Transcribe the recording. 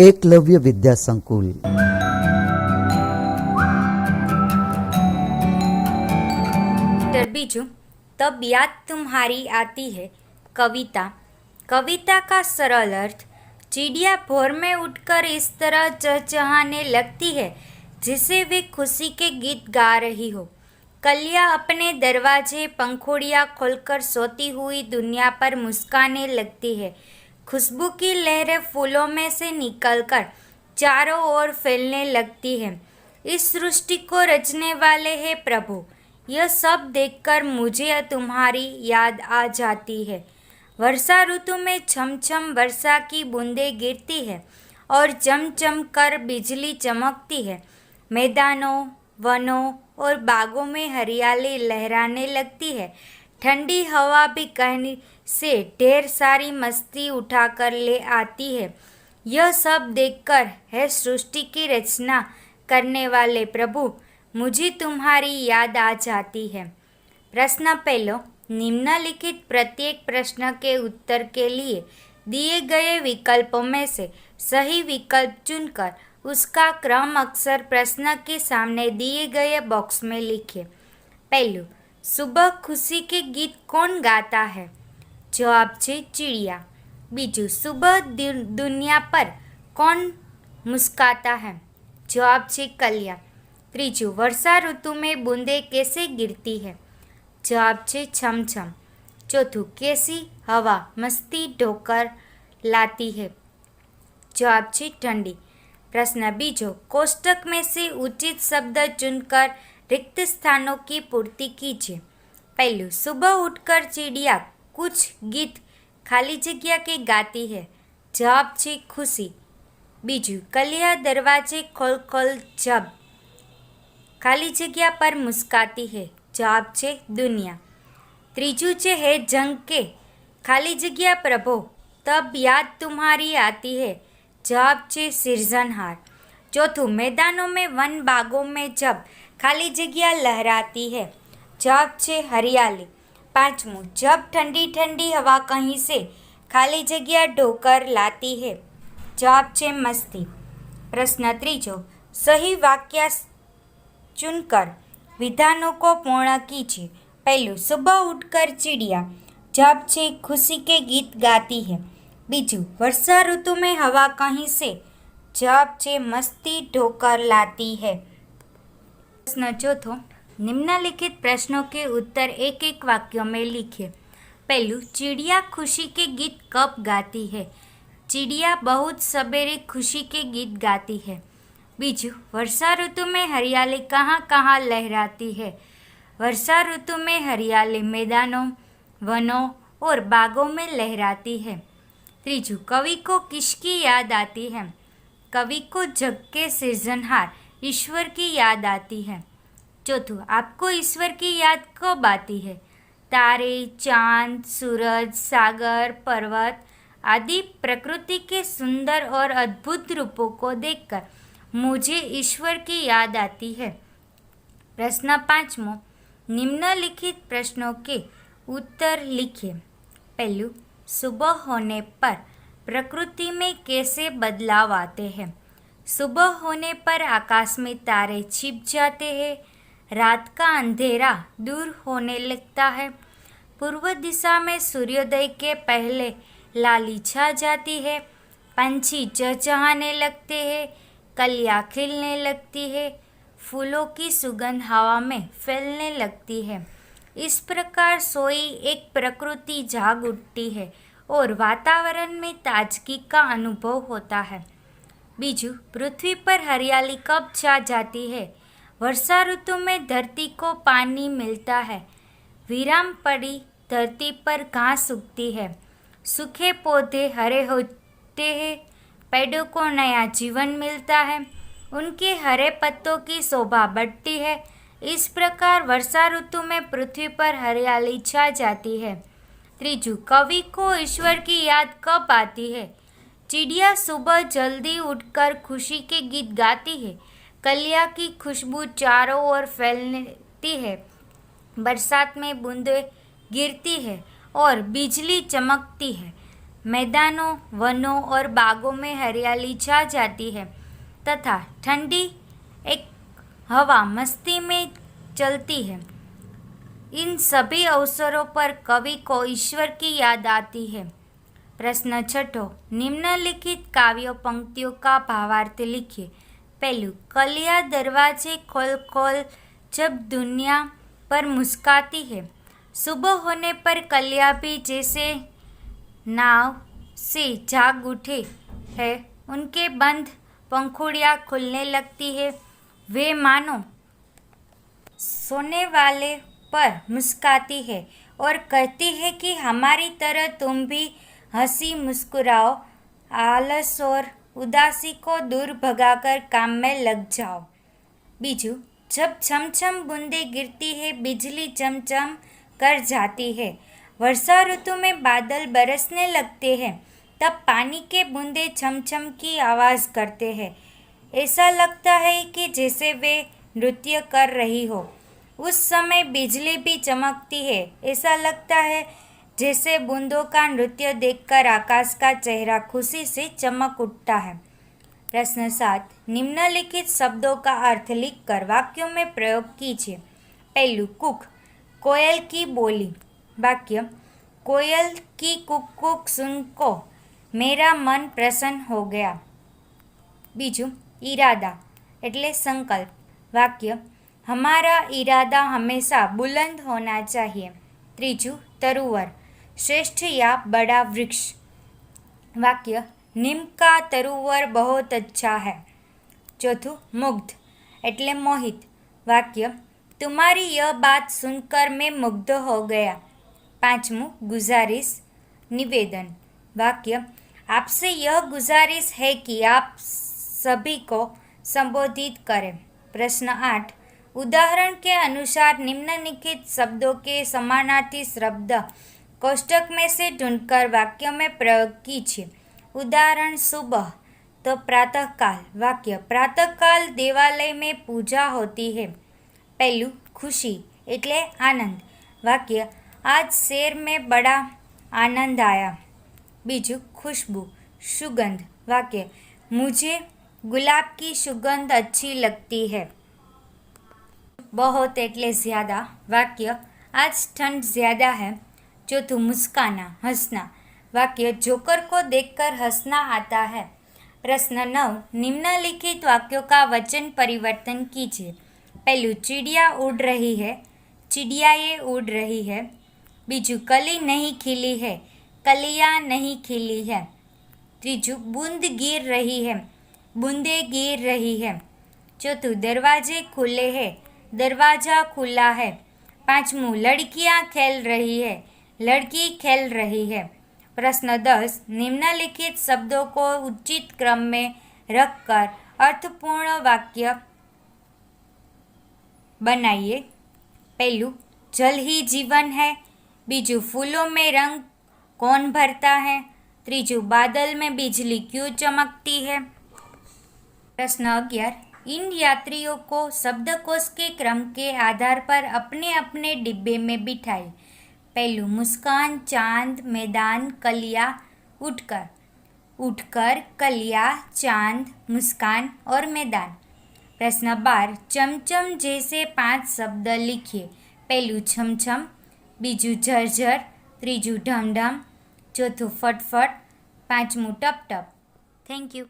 एकलव्य विद्या संकुल। बीजू तब याद तुम्हारी आती है कविता। कविता का सरल अर्थ, चिड़िया भोर में उठकर इस तरह चहचहाने लगती है जिसे वे खुशी के गीत गा रही हो। कलियां अपने दरवाजे पंखुड़ियां खोलकर सोती हुई दुनिया पर मुस्काने लगती है। खुशबू की लहरें फूलों में से निकलकर चारों ओर फैलने लगती है। इस सृष्टि को रचने वाले हैं प्रभु। यह सब देखकर मुझे तुम्हारी याद आ जाती है। वर्षा ऋतु में छमछम वर्षा की बूंदें गिरती है और चमचम कर बिजली चमकती है। मैदानों, वनों और बागों में हरियाली लहराने लगती है। ठंडी हवा भी कहीं से ढेर सारी मस्ती उठाकर ले आती है। यह सब देखकर है सृष्टि की रचना करने वाले प्रभु, मुझे तुम्हारी याद आ जाती है। प्रश्न पहला, निम्नलिखित प्रत्येक प्रश्न के उत्तर के लिए दिए गए विकल्पों में से सही विकल्प चुनकर उसका क्रम अक्षर प्रश्न के सामने दिए गए बॉक्स में लिखें। पहलू, सुबह खुशी के गीत कौन गाता है? जवाब छे चिड़िया। बीजू, सुबह दुनिया पर कौन मुस्काता है? जवाब छे कलिया। त्रीजू, वर्षा ऋतु में बूंदें कैसे गिरती है? जवाब छे छमछम। चौथू, कैसी हवा मस्ती ढोकर लाती है? जवाब छे ठंडी। प्रश्न बीजो, कोष्टक में से उचित शब्द चुनकर रिक्त स्थानों की पूर्ति कीजिए। पहलू, सुबह उठकर चिड़िया कुछ गीत खाली जगह के गाती है। जवाब छे खुशी। बीजू, कलिया दरवाजे खोल खोल जब खाली जगह पर मुस्काती है। जवाब छे दुनिया। त्रीजू छे है जंग के खाली जगह प्रभो तब याद तुम्हारी आती है। जवाब छे सिरजनहार। चौथू, मैदानों में वन बागों में जब खाली जगह लहराती है। जवाब छे हरियाली। पांचमू, जब ठंडी ठंडी हवा कहीं से खाली जगह ढोकर लाती है। जवाब छे मस्ती। प्रश्न तीजो, सही वाक्य चुनकर विधानों को पूर्ण कीजिए। पहलू, सुबह उठकर चिड़िया जब छे खुशी के गीत गाती है। बीजू, वर्षा ऋतु में हवा कहीं से जब छे मस्ती ढोकर लाती है। प्रश्न चौथो, निम्नलिखित प्रश्नों के उत्तर एक एक वाक्यों में लिखिए। पहलू, चिड़िया खुशी के गीत कब गाती है? चिड़िया बहुत सवेरे खुशी के गीत गाती है। बीजू, वर्षा ऋतु में हरियाली कहाँ कहाँ लहराती है? वर्षा ऋतु में हरियाली मैदानों, वनों और बागों में लहराती है। त्रीजू, कवि को किसकी याद आती है? कवि को जग के सृजनहार ईश्वर की याद आती है। चौथू, आपको ईश्वर की याद कब आती है? तारे, चांद, सूरज, सागर, पर्वत आदि प्रकृति के सुंदर और अद्भुत रूपों को देखकर मुझे ईश्वर की याद आती है। प्रश्न पांचमो, निम्नलिखित प्रश्नों के उत्तर लिखिए। पहलू, सुबह होने पर प्रकृति में कैसे बदलाव आते हैं? सुबह होने पर आकाश में तारे छिप जाते हैं, रात का अंधेरा दूर होने लगता है, पूर्व दिशा में सूर्योदय के पहले लाली छा जाती है, पंछी चहचहाने लगते हैं, कलियां खिलने लगती है, फूलों की सुगंध हवा में फैलने लगती है। इस प्रकार सोई एक प्रकृति जाग उठती है और वातावरण में ताजगी का अनुभव होता है। बीजू, पृथ्वी पर हरियाली कब छा जाती है? वर्षा ऋतु में धरती को पानी मिलता है, विराम पड़ी धरती पर घास उगती है, सूखे पौधे हरे होते हैं, पेड़ों को नया जीवन मिलता है, उनके हरे पत्तों की शोभा बढ़ती है। इस प्रकार वर्षा ऋतु में पृथ्वी पर हरियाली छा जाती है। त्रीजू, कवि को ईश्वर की याद कब आती है? चिड़िया सुबह जल्दी उठकर खुशी के गीत गाती है, कलिया की खुशबू चारों ओर फैलती है, बरसात में बूंदें गिरती है और बिजली चमकती है। मैदानों, वनों और बागों में हरियाली छा जाती है तथा ठंडी एक हवा मस्ती में चलती है। इन सभी अवसरों पर कवि को ईश्वर की याद आती है। प्रश्न छठो, निम्नलिखित काव्य पंक्तियों का भावार्थ लिखिए। पहलू, कलिया दरवाजे खोल खोल जब दुनिया पर मुस्काती है। सुबह होने पर कलिया भी जैसे नाव से जाग उठे है, उनके बंद पंखुड़ियाँ खुलने लगती है। वे मानो सोने वाले पर मुस्काती है और कहती है कि हमारी तरह तुम भी हंसी मुस्कुराओ, आलस और उदासी को दूर भगाकर काम में लग जाओ। बीजू, जब छमछम बूंदें गिरती है, बिजली चमचम कर जाती है, वर्षा ऋतु में बादल बरसने लगते हैं, तब पानी के बूंदे छमछम की आवाज़ करते हैं। ऐसा लगता है कि जैसे वे नृत्य कर रही हो। उस समय बिजली भी चमकती है। ऐसा लगता है जैसे बूंदों का नृत्य देखकर आकाश का चेहरा खुशी से चमक उठता है। प्रश्न 7, निम्नलिखित शब्दों का अर्थ लिखकर वाक्यों में प्रयोग कीजिए। पहलू, कुक, कोयल की बोली। वाक्य, कोयल की कुक कुक सुन को मेरा मन प्रसन्न हो गया। बीजू, इरादा એટલે संकल्प। वाक्य, हमारा इरादा हमेशा बुलंद होना चाहिए। त्रीजू, तरुवर, श्रेष्ठ या बड़ा वृक्ष। वाक्य, नीम का तरुवर बहुत अच्छा है। चौथू, मुग्ध એટલે मोहित। वाक्य, तुम्हारी यह बात सुनकर मैं मुग्ध हो गया। पांचमू, गुजारिश, निवेदन। वाक्य, आपसे यह गुजारिश है कि आप सभी को संबोधित करें। प्रश्न 8, उदाहरण के अनुसार निम्नलिखित शब्दों के समानार्थी शब्द कोष्टक में से ढूंढकर वाक्यों में प्रयोग कीजिए। उदाहरण, सुबह तो प्रातःकाल। वाक्य, प्रातःकाल देवालय में पूजा होती है। पहलू, खुशी એટલે आनंद। वाक्य, आज शहर में बड़ा आनंद आया। बीजू, खुशबू, सुगंध। वाक्य, मुझे गुलाब की सुगंध अच्छी लगती है। बहुत એટલે ज़्यादा। वाक्य, आज ठंड ज़्यादा है। चौथू, मुस्काना, हंसना। वाक्य, जोकर को देखकर हंसना आता है। प्रश्न 9, निम्नलिखित वाक्यों का वचन परिवर्तन कीजिए। पहलू, चिड़िया उड़ रही है, चिड़ियाएँ उड़ रही है। बीजू, कली नहीं खिली है, कलियाँ नहीं खिली है। त्रीजू, बूंद गिर रही है, बूंदे गिर रही है। चौथू, दरवाजे खुले हैं, दरवाजा खुला है। पांचमू, लड़कियां खेल रही है, लड़की खेल रही है। प्रश्न 10, निम्नलिखित शब्दों को उचित क्रम में रखकर अर्थपूर्ण वाक्य बनाइए। पहलू, जल ही जीवन है। बीजू, फूलों में रंग कौन भरता है। त्रीजू, बादल में बिजली क्यों चमकती है। प्रश्न 11, इन यात्रियों को शब्दकोश के क्रम के आधार पर अपने अपने डिब्बे में बिठाएं। पहलू, मुस्कान, चांद, मैदान, कलिया, उठकर। उठकर, कलिया, चांद, मुस्कान और मैदान। प्रश्न 12, चमचम जैसे 5 शब्द लिखिए। पहलू, छमछम। बीजू, झरझर। त्रीजू, ढमढम। चौथू, फटफट। पांचमू, टप टप। Thank you.